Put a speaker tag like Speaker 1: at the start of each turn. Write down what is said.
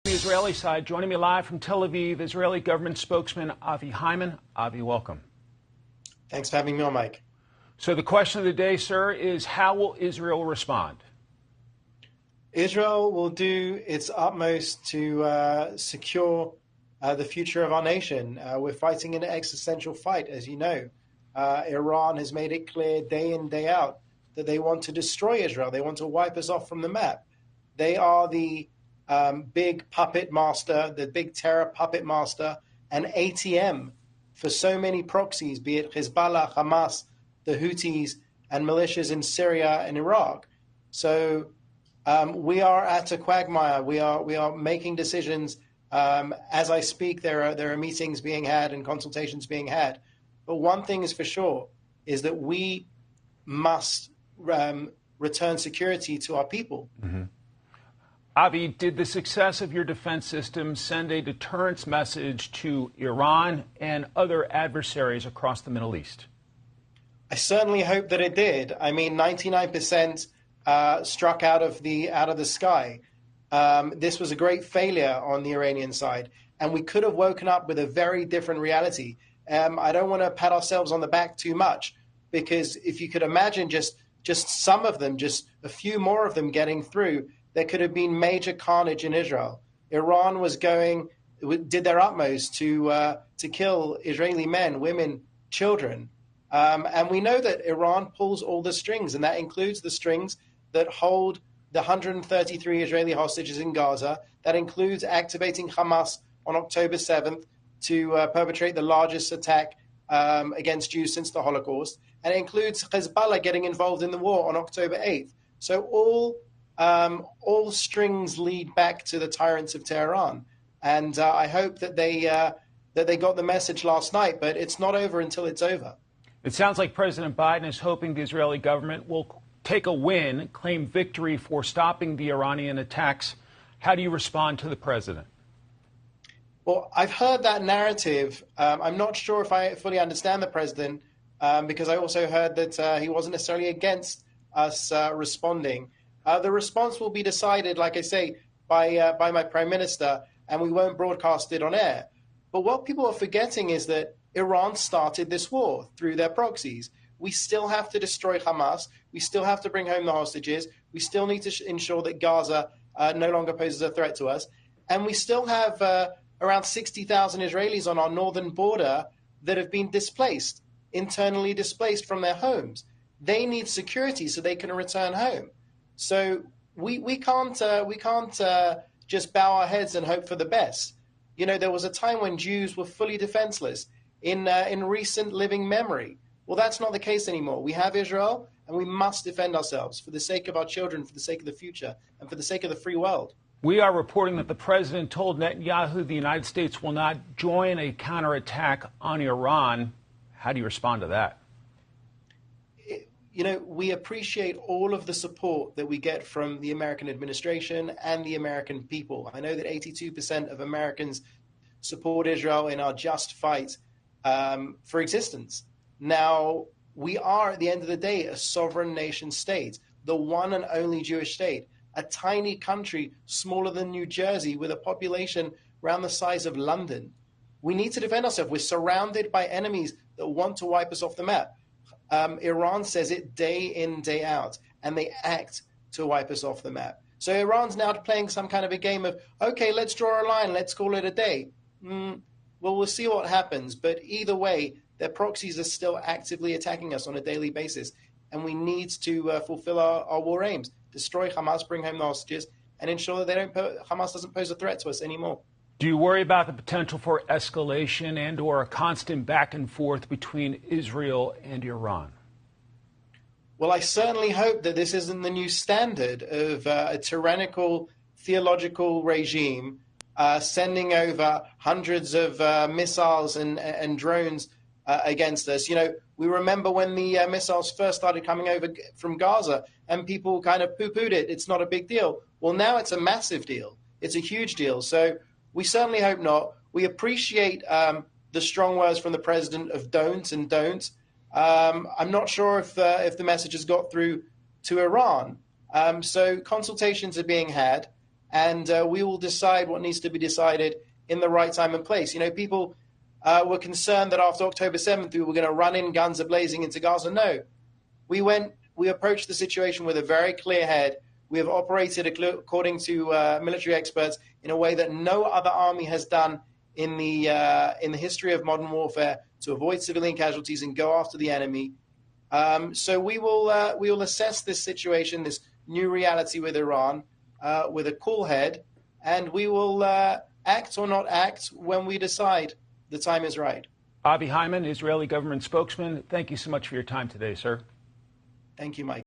Speaker 1: The Israeli side, joining me live from Tel Aviv, Israeli government spokesman Avi Hyman. Avi, welcome.
Speaker 2: Thanks for having me on, Mike.
Speaker 1: So the question of the day, sir, is how will Israel respond?
Speaker 2: Israel will do its utmost to secure the future of our nation. We're fighting an existential fight, as you know. Iran has made it clear day in, day out that they want to destroy Israel. They want to wipe us off from the map. They are the big puppet master, the big terror puppet master, and ATM for so many proxies, be it Hezbollah, Hamas, the Houthis, and militias in Syria and Iraq. So we are at a quagmire. We are making decisions. As I speak, there are meetings being had and consultations being had. But one thing is for sure, is that we must return security to our people.
Speaker 1: Mm-hmm. Avi, did the success of your defense system send a deterrence message to Iran and other adversaries across the Middle East?
Speaker 2: I certainly hope that it did. I mean, 99% struck out of the sky. This was a great failure on the Iranian side, and we could have woken up with a very different reality. I don't want to pat ourselves on the back too much, because if you could imagine just some of them, just a few more of them getting through, there could have been major carnage in Israel. Iran did their utmost to kill Israeli men, women, children. And we know that Iran pulls all the strings, and that includes the strings that hold the 133 Israeli hostages in Gaza. That includes activating Hamas on October 7th to perpetrate the largest attack against Jews since the Holocaust. And it includes Hezbollah getting involved in the war on October 8th. So all strings lead back to the tyrants of Tehran. And I hope that they got the message last night, but it's not over until it's over.
Speaker 1: It sounds like President Biden is hoping the Israeli government will take a win, claim victory for stopping the Iranian attacks. How do you respond to the president?
Speaker 2: Well, I've heard that narrative. I'm not sure if I fully understand the president, because I also heard that he wasn't necessarily against us responding. The response will be decided, like I say, by my prime minister, and we won't broadcast it on air. But what people are forgetting is that Iran started this war through their proxies. We still have to destroy Hamas. We still have to bring home the hostages. We still need to ensure that Gaza no longer poses a threat to us. And we still have around 60,000 Israelis on our northern border that have been displaced, internally displaced from their homes. They need security so they can return home. So we can't just bow our heads and hope for the best. You know, there was a time when Jews were fully defenseless in recent living memory. Well, that's not the case anymore. We have Israel, and we must defend ourselves for the sake of our children, for the sake of the future, and for the sake of the free world.
Speaker 1: We are reporting that the president told Netanyahu the United States will not join a counterattack on Iran. How do you respond to that?
Speaker 2: You know, we appreciate all of the support that we get from the American administration and the American people. I know that 82% of Americans support Israel in our just fight for existence. Now, we are, at the end of the day, a sovereign nation state, the one and only Jewish state, a tiny country smaller than New Jersey with a population around the size of London. We need to defend ourselves. We're surrounded by enemies that want to wipe us off the map. Iran says it day in, day out, and they act to wipe us off the map. So Iran's now playing some kind of a game of, okay, let's draw a line, let's call it a day. Well, we'll see what happens. But either way, their proxies are still actively attacking us on a daily basis, and we need to fulfill our war aims, destroy Hamas, bring home the hostages, and ensure that Hamas doesn't pose a threat to us anymore.
Speaker 1: Do you worry about the potential for escalation and or a constant back and forth between Israel and Iran?
Speaker 2: Well, I certainly hope that this isn't the new standard of a tyrannical theological regime sending over hundreds of missiles and drones against us. You know, we remember when the missiles first started coming over from Gaza and people kind of poo-pooed it. It's not a big deal. Well, now it's a massive deal. It's a huge deal. So we certainly hope not. We appreciate the strong words from the president of don't and don't. I'm not sure if the message has got through to Iran. So consultations are being had. and we will decide what needs to be decided in the right time and place. People were concerned that after October 7th we were going to run in guns a-blazing into Gaza. No, we approached the situation with a very clear head. We have operated according to military experts in a way that no other army has done in the history of modern warfare, to avoid civilian casualties and go after the enemy. So we will assess this situation, this new reality with Iran, with a cool head, and we will act or not act when we decide the time is right.
Speaker 1: Avi Hyman, Israeli government spokesman, thank you so much for your time today, sir.
Speaker 2: Thank you, Mike.